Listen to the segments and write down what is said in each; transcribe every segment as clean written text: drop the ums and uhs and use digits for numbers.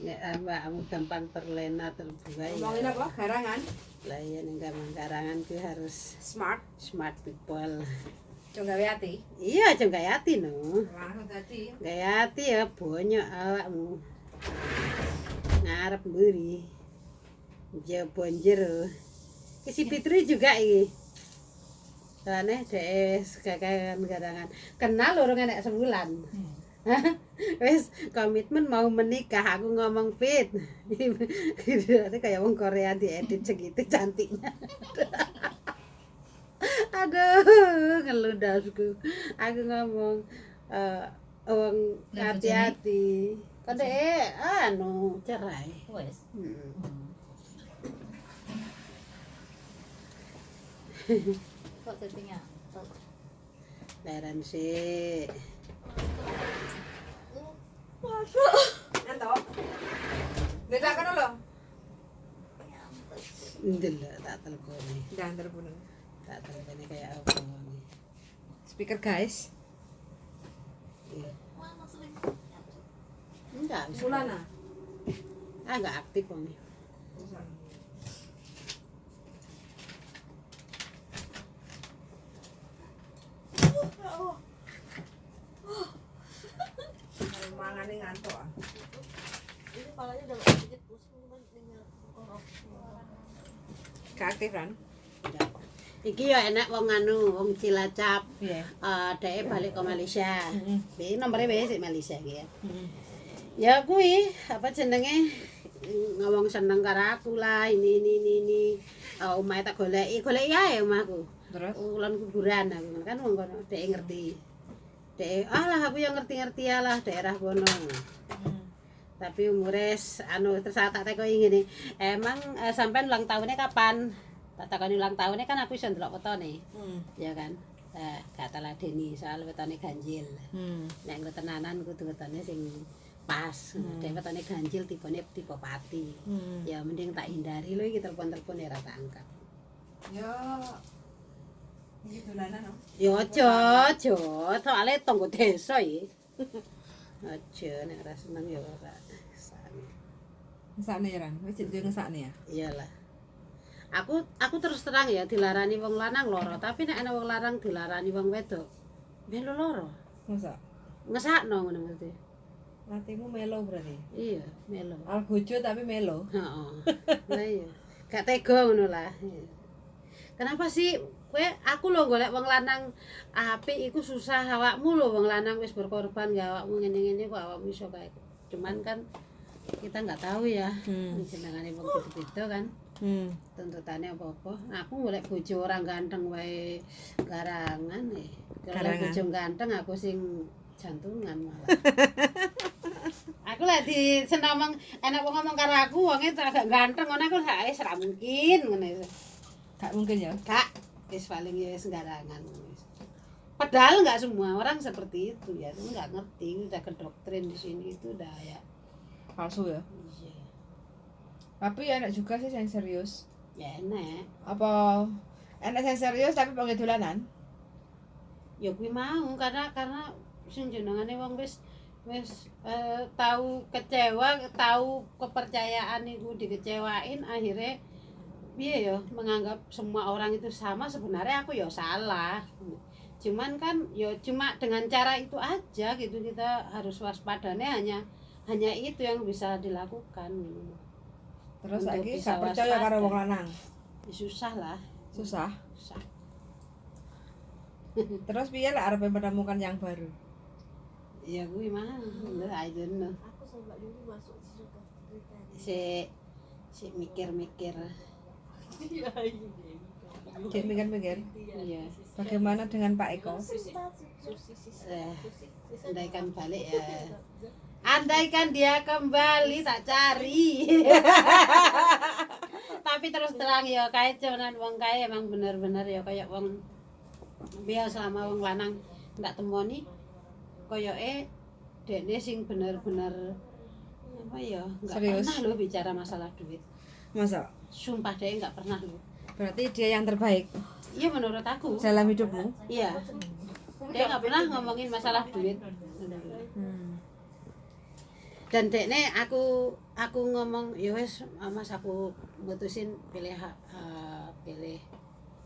Nek awakmu gampang terlena terbuai. Ngomongin apa? Garangan? Lah iya ning gampang garangan ku harus Smart people. Cok gawe ati. Iya, aja gak yati no. Langsung dadi. Gak yati ya bonyok awakmu. Ngarep mburi. Jaba njero. Ki si Fitri juga iki. Soalnya dhek kekakan garangan. Kenal urung enek sebulan. Wes komitmen mau menikah aku ngomong fit. Itu kayak wong Korea diedit segitu cantiknya. Aduh, ngeludasku. Aku ngomong wong hati-hati. Kan dek anu cerai. Wes. Kok settingnya? Leren sih. Masuk. Entok. Ndak kan lho. Ndelok tak teleponi. Dan telepon. Tak teleponi kayak apa wong. Speaker guys. Iya. Enggak, bisa. Mulana. Enggak aktif wong. Mangane ngantuk ah. Ini kepalanya udah sedikit pusing cuman tinggal Keaktif kan? Enggak. Iki ya enak wong anu, wong Cilacap. Iya. Dhek balik ke Malaysia. Iki nomere wis sik Malaysia iki ya. Heeh. Ya kuwi apa jenenge ngomong seneng karo aku lah ini. Omahe tak goleki ae omahku. Terus? Ulun kuburan aku kan wong kono dhek ngerti. Dhek lah aku yang ngerti-ngerti lah daerah kono. Tapi umures anu terus tak tekoki ngene. Emang sampean ulang tahunnya kapan? Tak takoni ulang tahunnya kan aku iso ndelok wetone. Ya kan. Gak teladeni soal wetone ganjil. Nek nggo tenanan kudu wetone sing pas. Dek wetone ganjil tipene tipe pati. Ya mending tak hindari lho iki telepon-telepon ya ora tak angkat. Yo. Iki dolanan no. Ya aja, soalnya tangga desa iki. Aja nek ora seneng ya ora. Ngesakne ya Ran. Wis jenenge ngesakne ya. Iyalah. Aku terus terang ya dilarani wong lanang loro, tapi nek ana wong larang dilarani wong wedok melu loro. Masa? Ngesakno ngono mesti. Atimu melo berarti. Iya, melu. Al bojo tapi melo. Heeh. Lah iya. Gak tega ngono lah. Kenapa sih aku lho golek wong lanang apik iku susah awakmu lho wong lanang wis berkorban gak awakmu ngene-ngene kok awakmu iso kae. Cuman kan kita nggak tahu ya jenengane wong beda-beda kan. Tuntutannya apa-apa. Aku golek bojo orang ganteng wae garangan Kalau bojo ganteng aku sing jantungan malah. Aku lah di senamang enak wong ngomong karo aku wonge agak ganteng ngono aku wis ora mungkin ngene. Gak mungkin ya. Kak, wis paling ya wis garangan. Padahal nggak semua orang seperti itu ya, itu nggak ngerti, udah ke doktrin di sini itu udah ya Palsu ya. iya. Tapi enak juga sih yang serius. Ya enak. Apa enak yang serius tapi pengen dolanan? Ya kuwi mau karena sing jenengane wong wis tahu kecewa, tahu kepercayaan iku dikecewain akhirnya piye ya menganggap semua orang itu sama, sebenarnya aku ya salah. Cuman kan ya cuma dengan cara itu aja gitu, kita harus waspadanya hanya itu yang bisa dilakukan gitu. Terus Untuk lagi bisa gak percaya waspada. karo wong lanang. Ya, susah lah. Susah. Susah. Terus piye lah arep menemukan yang baru? Ya gue mah, I don't know. Aku sama Mbak Yuni masuk di surga Si mikir-mikir. Iya ini. Cek mikir-mikir. Iya. Bagaimana dengan Pak Eko? Andaikan balik ya. Andaikan dia kembali tak cari. Tapi terus terang ya kayak cuman wong kae emang bener-bener ya kayak wong biasa selama wong lanang ndak temoni koyoke dekne sing bener-bener apa ya enggak Serius? pernah loh bicara masalah duit. Masa? Sumpah dia enggak pernah loh. Berarti dia yang terbaik Iya menurut aku. dalam hidupmu? Iya. Dia enggak pernah ngomongin masalah duit. Dan dekne aku ngomong ya wis Mas aku mutusin pilih pilih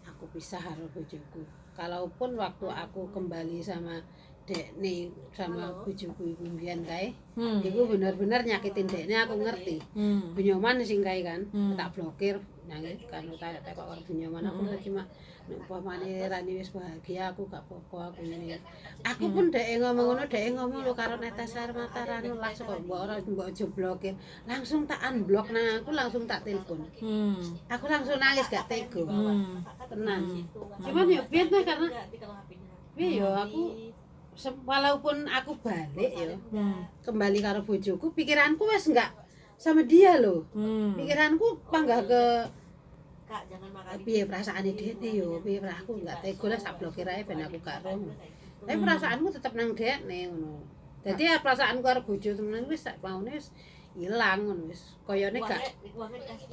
aku pisah karo bojoku. Kalaupun waktu aku kembali sama dekne sama bojoku iku mbiyen kae, iku bener-bener nyakitin dekne aku ngerti. Bunyoman sing kae kan, tak blokir nangis kan tak kok karo bunyoman aku cuma nek umpamane Rani wis bahagia aku gak apa-apa aku ngene. Aku pun dhek ngomong ngono, dhek ngomong lho karo netes air mata Rani langsung kok mbok ora mbok aja blokir. Langsung tak unblock nang aku langsung tak telepon. Aku langsung nangis gak tega. Tenan. Cuman yo piye tuh karena piye yo aku walaupun aku balik yo kembali karo bojoku pikiranku wis enggak sama dia loh. Pikiranku panggah ke Kak, jangan makan. piye perasaane dekne yo, piye aku enggak tega lah sak blokir ae ben aku gak roh. Tapi perasaanku tetep nang dekne ngono. Dadi ya perasaanku karo bojo temenan wis sak maune wis ilang ngono wis. Kayane gak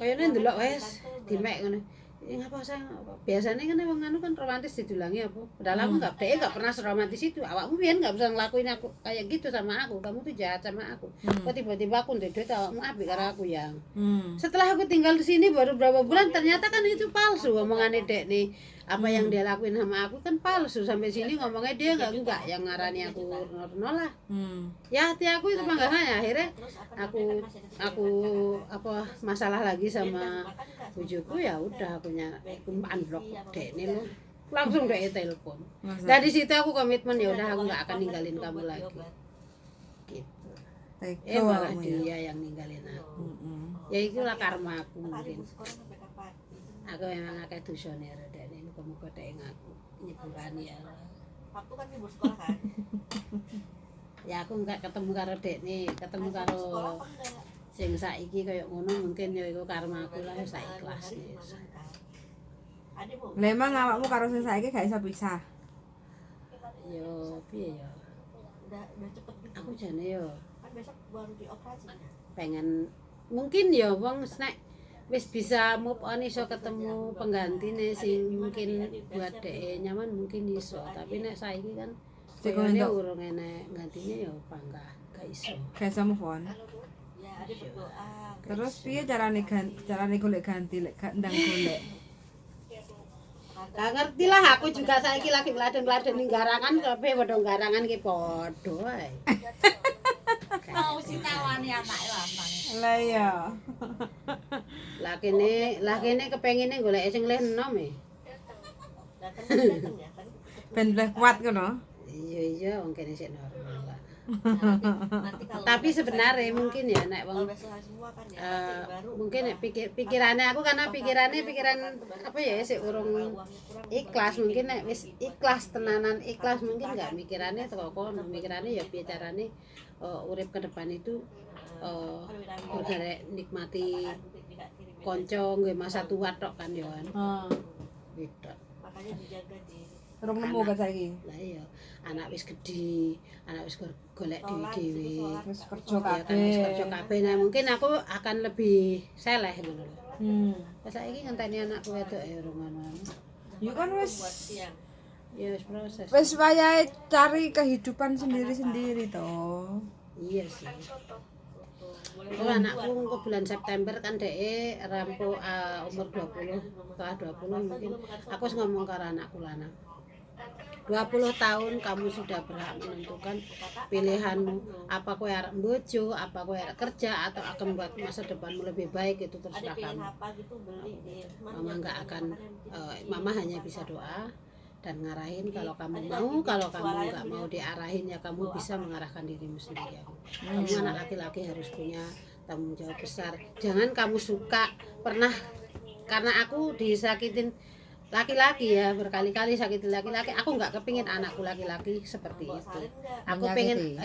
kayane ndelok wis dimek ngono. Ngapa sayang? Biasanya kan wong anu kan romantis didulangi apa? Padahal aku enggak pernah seromantis itu. Awakmu pian enggak bisa ngelakuin aku kayak gitu sama aku. Kamu tuh jahat sama aku. Kok tiba-tiba aku ndek duit awakmu apik karo aku yang. Setelah aku tinggal di sini baru berapa bulan ternyata kan itu palsu omongane dek nih. Apa yang dia lakuin sama aku kan palsu. Sampai sini ngomongnya dia enggak yang ngarani aku nol lah. Ya hati aku itu panggangannya akhirnya aku apa masalah lagi sama bojoku ya udah aku unblock dekne lo langsung dek telepon. Dari situ aku komitmen ya udah aku nggak akan ninggalin kamu lagi gitu. Malah dia yang ninggalin aku. Ya itulah karma aku mungkin. Aku memang akeh dosane karo dekne muga-muga dek ngaku nyepurani ya. Waktu kan libur sekolah kan. Ya aku enggak ketemu karo dekne, ketemu karo sing saiki kaya ngono mungkin ya iku karma aku lah wis tak ikhlas. Lah emang awakmu karo sing saiki gak iso pisah. Yo piye ya? Udah cepet gitu. Aku jane yo Kan besok baru dioperasi. pengen mungkin ya wong nek wis bisa move on iso ketemu penggantine sing mungkin buat dhek nyaman mungkin iso, tapi nek saiki kan kayane urung enek gantine ya panggah gak iso. Gak iso move on. Ya, ada berdoa. Terus piye carane golek ganti lek gak ndang golek? Gak ngerti lah aku juga saiki lagi ngladen-ngladen ning garangan kabeh padha garangan ki padha ae. Mau sing tawani anake lanang. Lah iya. Lah kene kepengine golek sing luwih enom e. Dateng ya kan. Ben luwih kuat ngono. Iya wong kene sik normal lah. Nanti kalau Tapi sebenarnya mungkin ya nek wong besok semua kan ya. mungkin nek pikirannya aku karena pikiran apa ya sik urung ikhlas mungkin nek wis ikhlas tenanan ikhlas mungkin enggak mikirannya teko kono mikirannya ya piye carane urip ke depan itu garek nikmati kanca nggih masa tua tok kan ya kan. Gitu. Makanya dijaga di Urung nemu gak saiki. Lah iya, anak wis gedhe, anak wis golek dhewe-dhewe. Wis kerja Ya kan wis kerja kabeh. Nah, mungkin aku akan lebih seleh ngono lho. Wis saiki ngenteni anakku wedok ya urung ngono. Ya kan wis siang. Ya wis proses. wis wayahe cari kehidupan sendiri-sendiri toh. Iya sih. Oh, anakku ke bulan September kan dhek rampung umur 20, setelah 20 mungkin aku wis ngomong karo anakku lanang. 20 tahun kamu sudah berhak menentukan pilihanmu, apa kowe arep bojo, apa kowe arep kerja atau akan membuat masa depanmu lebih baik itu terserah kamu. Mama enggak akan mama hanya bisa doa dan ngarahin kalau kamu enggak mau diarahin ya kamu bisa mengarahkan dirimu sendiri. Kamu anak laki-laki harus punya tanggung jawab besar. Jangan kamu suka pernah karena aku disakitin laki-laki ya berkali-kali sakitin laki-laki, aku nggak kepingin anakku laki-laki seperti itu. Aku pengen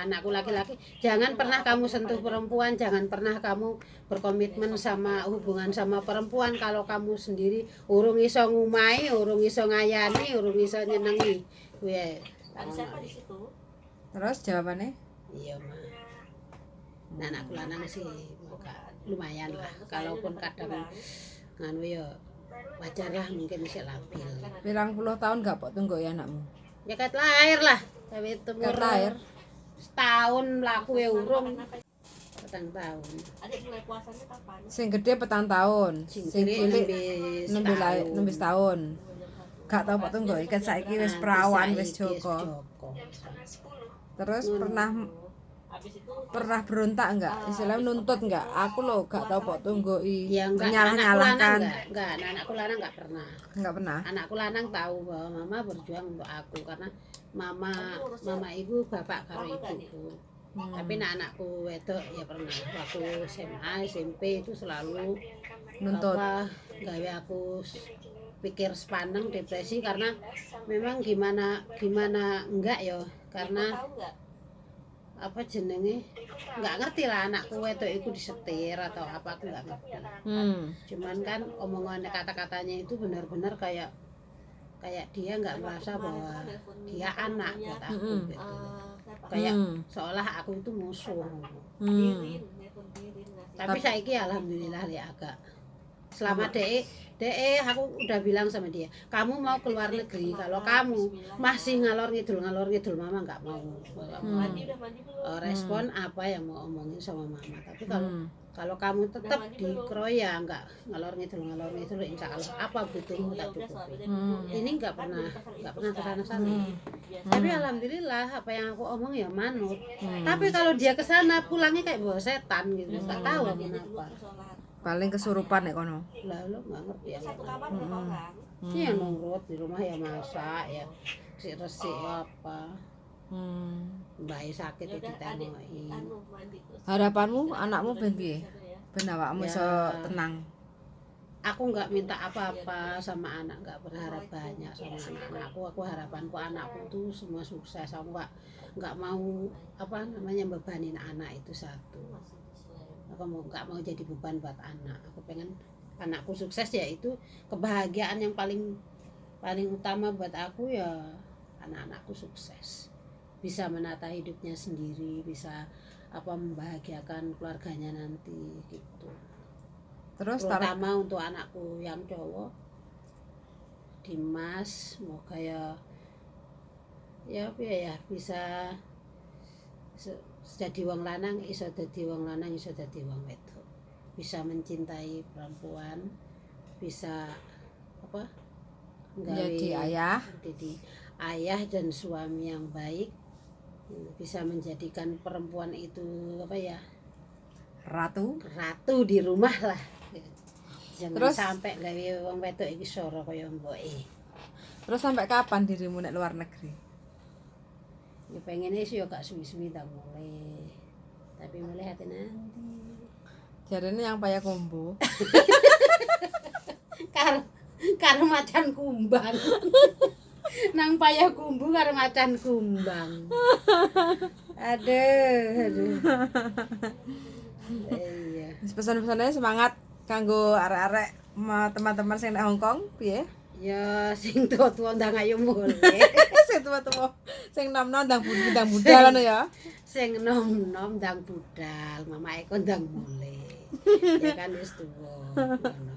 anakku laki-laki jangan pernah kamu sentuh perempuan, jangan pernah kamu berkomitmen sama hubungan sama perempuan kalau kamu sendiri urung iso ngumai, urung iso ngayani, urung iso nyenengi. Kuwi Siapa di situ? Terus jawabannya? iya mah. Nah, anakku lanang sih lumayan lah, kalaupun kadang nganu ya wajar lah mungkin masih labil. Pirang puluh tahun gak pok tunggu ya anakmu? Ya kat lahir lah, tapi itu Kat lahir? setahun mlaku ya urung. tahun. Adik mulai puasanya kapan? Sing gede 4 tahun, sing cilik nembe setahun. Gak tau kok tunggu ikan saiki wis perawan wis Joko. Terus Habis itu pernah berontak enggak? Istilahnya nuntut enggak? Aku loh gak tau kok tunggu Ya enggak, nyalah-nyalahkan. Anakku lanang enggak pernah. Enggak pernah. Anakku lanang tahu bahwa mama berjuang untuk aku karena mama ibu bapak karo ibuku. Tapi anakku wedok ya pernah waktu SMA, SMP itu selalu Nuntut. gawe aku pikir sepaneng depresi karena memang gimana enggak ya karena tahu enggak? apa jenenge nggak ngerti lah anakku wedok itu disetir atau apa aku nggak ngerti. Cuman kan omongan kata-katanya itu benar-benar kayak dia nggak merasa bahwa dia anak buat aku gitu. Kayak seolah aku itu musuh. Tapi saiki alhamdulillah ya agak selama aku udah bilang sama dia, kamu mau keluar negeri, kalau kamu masih ngalor ngidul mama nggak mau. Respon apa yang mau omongin sama mama. Tapi kalau kamu tetap dikeroyok nggak ngalor ngidul insya Allah apa butuhmu tak cukupi. Ini nggak pernah kesana. Tapi alhamdulillah apa yang aku omong ya manut. Tapi kalau dia kesana pulangnya kayak bawa setan gitu, nggak tahu kenapa. Paling kesurupan nek kono. Lah lo nggak ngerti ya. Satu kamar berapa orang? Iya nurut di rumah ya masak ya resik apa. Mbak sakit ya ditengoki. Harapanmu anakmu ben piye? Ben awakmu iso tenang. Aku nggak minta apa-apa sama anak, nggak berharap banyak sama anak-anakku. Aku harapanku anakku tuh semua sukses. Aku nggak mau bebanin anak itu satu. Aku nggak mau jadi beban buat anak. Aku pengen anakku sukses, ya itu kebahagiaan yang paling utama buat aku ya anak-anakku sukses, bisa menata hidupnya sendiri, bisa membahagiakan keluarganya nanti gitu. Terus terutama untuk anakku yang cowok Dimas, semoga ya bisa jadi wong lanang, iso dadi wong wedok, bisa mencintai perempuan, bisa jadi ayah dan suami yang baik, bisa menjadikan perempuan itu ratu di rumah lah. Jangan terus sampai gawe wong wedok iki soro kaya mboke. Terus sampai kapan dirimu nek luar negeri? Ya pengennya sih ya gak suwi-suwi tak mulai. Tapi mulai hati nanti. Jarene yang payah kumbu. karo macan kumbang. Nang payah kumbu karo macan kumbang. Aduh. Iya. Pesan-pesannya semangat kanggo arek-arek teman-teman sing nang Hong Kong piye? Ya sing tuwa-tuwa ndang ayo mulih. Sing tuwa-tuwa sing nom-nom ndang budal ya. Sing nom-nom ndang budal, mamae kon ndang mulih. Ya kan wis tuwa. Ngono.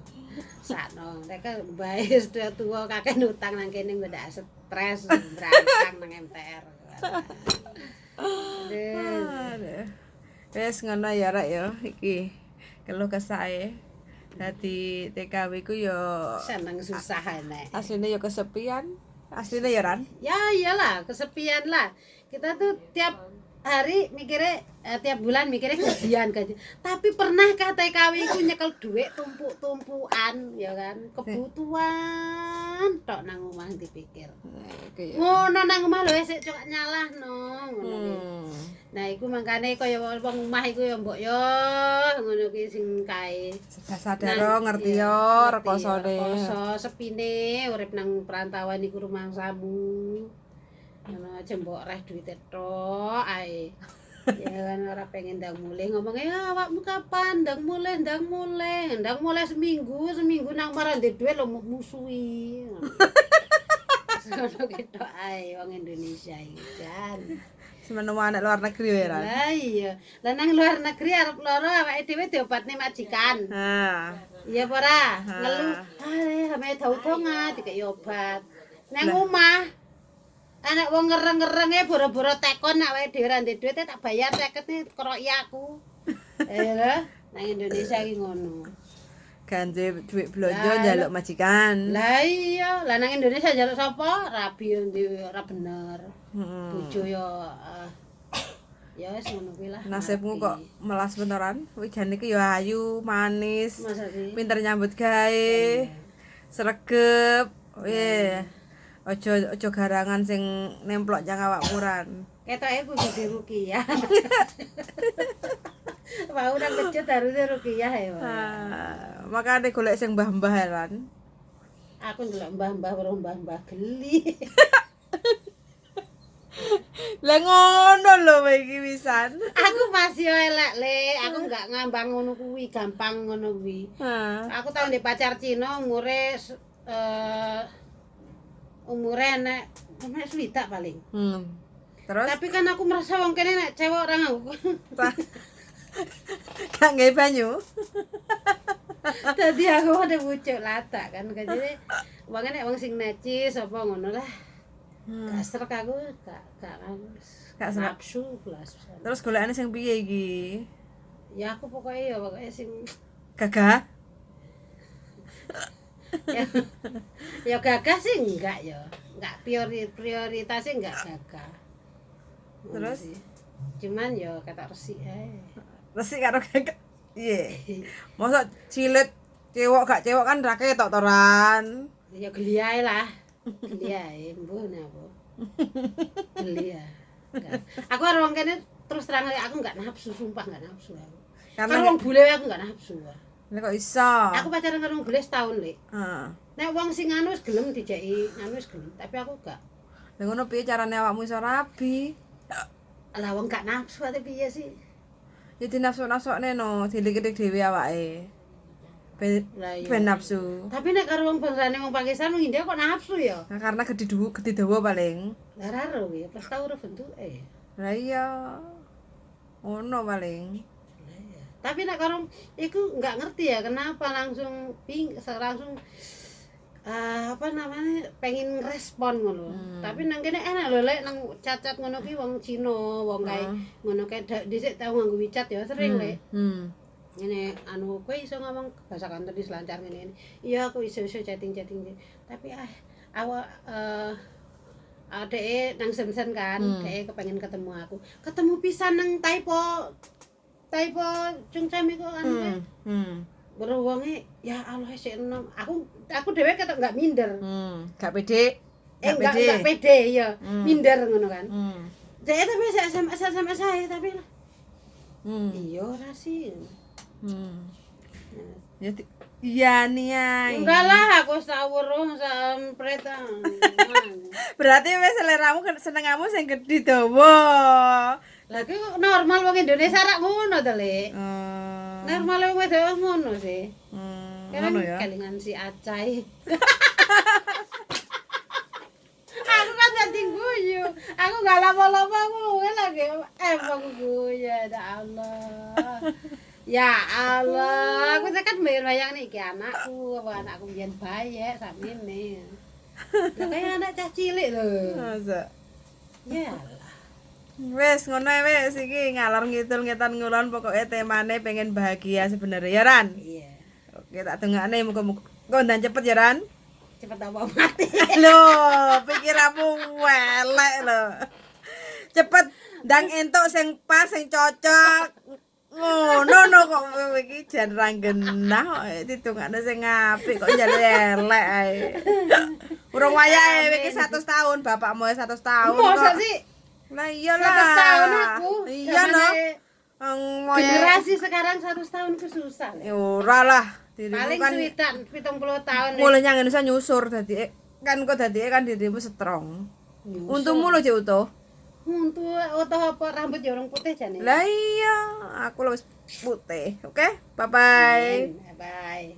Sakno nek mbae wis tuwa kakek utang nang kene ndak stres berangkang nang MTR. Aduh. Wes ngono ya rek ya iki. Keluh kesae. Dadi TKW ku yo seneng susah nek. Asline yo kesepian. Asline ya Ran. Ya iyalah, kesepian lah. Kita tuh tiap hari mikirnya tiap bulan mikirnya gajian. Tapi pernahkah TKW itu nyekel duit tumpuk-tumpukan ya kan? Kebutuhan tok nang omah dipikir. Ngono nang omah lho sik cok nyalahno ngono. Nah, iku mangkane kaya wong omah iku ya mbok yo ngono ki sing kae. Sadar ngerti yo rekosone. Rekoso sepine urip nang perantauan iku rumangsamu. Ngono aja mbok reh duwite tok ae. Ya kan ora pengen ndang mulih ngomongnya awakmu kapan ndang mulih seminggu nang marang ndek dhuwit lho musuhi. Sono ketok ae wong Indonesia iki kan. Semene anak luar negeri ya Ran. Lah iya. Lah nang luar negeri arep lara awake dhewe diobatne majikan. Iya apa ora? Ngeluh, ame tau-tonga dikek obat. Nang omah anak wong ngereng-ngerenge boro-boro tekon awake dhewe ra ndek dhuwit tak bayar 50 kroki aku. Lah, nang Indonesia iki ngono. Ganti duit belanja njaluk majikan. Lah iya, lah nang Indonesia njaluk sapa? Rabi yo ora bener. Heeh. Bojo yo ya wis ngono kuwi lah. Nasibmu rabi. kok melas beneran. Wijane iki ya ayu, manis, Masa sih? pinter nyambut gawe, sregep. Ojo garangan sing nemplok jang awakmu ran. Ketoke kudu di Ruqyah. Mau udah kecil harusnya Ruqyah ya. Makane golek sing mbah-mbah ran. Aku ndelok mbah-mbah karo mbah-mbah geli. Lah ngono lho iki wisan. Aku masih elek le, aku enggak ngambang ngono kuwi, gampang ngono kuwi. Aku tau ndek pacar Cina umure nek swidak paling. Terus Tapi kan aku merasa wong kene nek cewek ora nganggo. gak nggae banyu. Dadi aku ada pucuk latak kan. Jadi wong nek wong sing necis apa ngono lah. Gak srek aku, gak nafsu blas. Terus golekane sing piye iki? Ya aku pokoknya sing Gagah? ya gagah sih enggak ya. Enggak prioritasnya enggak gagah. Terus? Cuman ya kata resik ae. Resik karo gagah. Iya. Mosok cilik cewek gak cewek kan ra ketok to ran. Ya geli ae lah. Geli ae mbuh napa. Geli ya. Aku karo wong kene terus terang aku enggak nafsu, sumpah enggak nafsu aku. Karo wong bule aku enggak nafsu. Lah kok iso? Aku pacaran karo wong bule setahun, Lek. Heeh. Nek wong sing anu wis gelem dijeki, anu wis gelem, tapi aku gak. Lah ngono piye carane awakmu iso rabi? Lah wong gak nafsu ate piye sih? Ya dinafsu-nafsokne no, dilik-lik dhewe awake. Lah iya. Ben nafsu. Tapi nek karo wong bangsane wong Pakistan wong India kok nafsu ya? Nah, karena gede dawa paling. Lah raro ya, pas tau ora bentuke. Lah iya. Ono paling. Tapi nek karo iku enggak ngerti ya kenapa langsung apa namanya pengen respon ngono. Tapi nang kene enak lho lek nang cacat ngono ki wong Cina, wong kae ngono kae dhisik tau nganggo WeChat ya sering lek. Ngene anu kowe iso ngomong bahasa kantor di selancar ngene. Iya aku iso chatting. Tapi awak adeke nang Shenzhen kan, dhek kepengen ketemu aku. Ketemu pisan nang Taipo Chungcheong iku kan. Baru wonge ya Allah sik enom. Aku dhewe ketok enggak minder. Gak pede. Enggak pede ya. Minder ngono kan. Dhek tapi SMS ae tapi lah. Iya ora sih. Ya iya nih. Enggak lah, aku wis tau weruh sampret. Berarti wis seleramu senengamu sing gedhi dawa. Lah iki kok normal wong Indonesia rak ngono to, Lek. Normal wong wedok ngono sih. Ngono ya. Kelingan si Acai. Aku kan dadi guyu. Aku gak lapo-lapo aku lagi aku guyu ya Allah. Ya Allah, aku tekan bayang nih iki anakku, apa anakku biyen bayi sakmene. Lah kaya anak cah cilik lho. Masa. Ya Allah. Wes ngono wes iki ngalor ngidul ngetan ngulon pokoke temane pengen bahagia sebenarnya ya Ran. Iya. Oke tak dongakne muga-muga kondan cepet ya Ran. Cepet apa mati. Loh, pikiranmu welek lho. Cepet ndang entuk sing pas sing cocok. Ngono kok iki jan ra genah kok ditungakne sing apik kok njaluk elek ae. Urung wayahe iki 100 tahun, bapakmu 100 tahun. Masa sih? Lah iyalah. 100 tahun aku. Iya no. Generasi sekarang 100 tahun ku susah. Ya ora lah. Paling swidak 70 tahun. Mulai nyang Indonesia nyusur dadi kan kok dadi kan dirimu strong. Untungmu lho Cik Utuh. Untuk apa rambut ya orang putih jane. Lah iya, aku lho wis putih. Oke, bye bye. Bye.